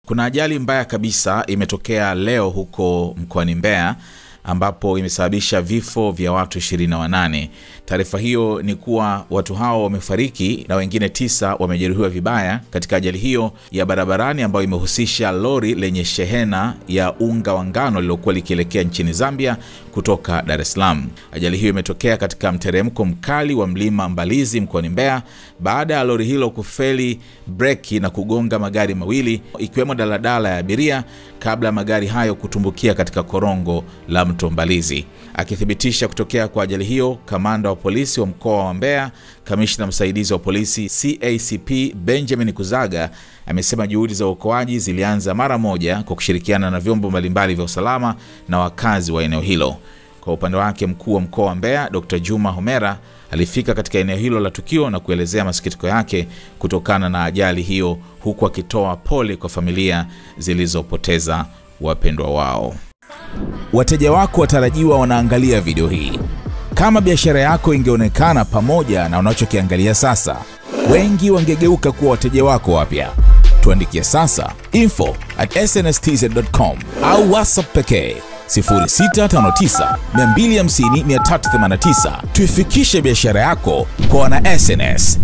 Kuna ajali mbaya kabisa imetokea leo huko mkoani Mbeya ambapo imesababisha vifo vya watu 28. Taarifa hiyo ni kuwa watu hao wamefariki na wengine 9 wamejeruhiwa vibaya katika ajali hiyo ya barabarani ambayo imehusisha lori lenye shehena ya unga wa ngano lilokuwa likielekea nchini Zambia kutoka Dar es Salaam. Ajali hiyo imetokea katika mteremko mkali wa mlima Mbalizi mkoani Mbeya baada ya lori hilo kufeli breki na kugonga magari mawili ikiwemo daladala ya abiria kabla magari hayo kutumbukia katika korongo la mto Mbalizi. Akithibitisha kutokea kwa ajali hiyo, kamanda wa polisi wa mkoa wa Mbeya, kamishna msaidizi wa polisi CACP Benjamin Kuzaga, amesema juhudi za uokoaji zilianza mara moja kwa kushirikiana na vyombo mbalimbali vya usalama na wakazi wa eneo hilo. Kwa upande wake, mkuu wa mkoa wa Mbeya Dr. Juma Homera alifika katika eneo hilo la tukio na kuelezea masikitiko yake kutokana na ajali hiyo, huku akitoa pole kwa familia zilizopoteza wapendwa wao. Wateja wako watarajiwa wanaangalia video hii. Kama biashara yako ingeonekana pamoja na unachokiangalia sasa, wengi wangegeuka kuwa wateja wako wapya. Tuandikie sasa info@snstz.com au WhatsApp pekee 0659 250 389. Tuifikishe biashara yako kwa wana SNS.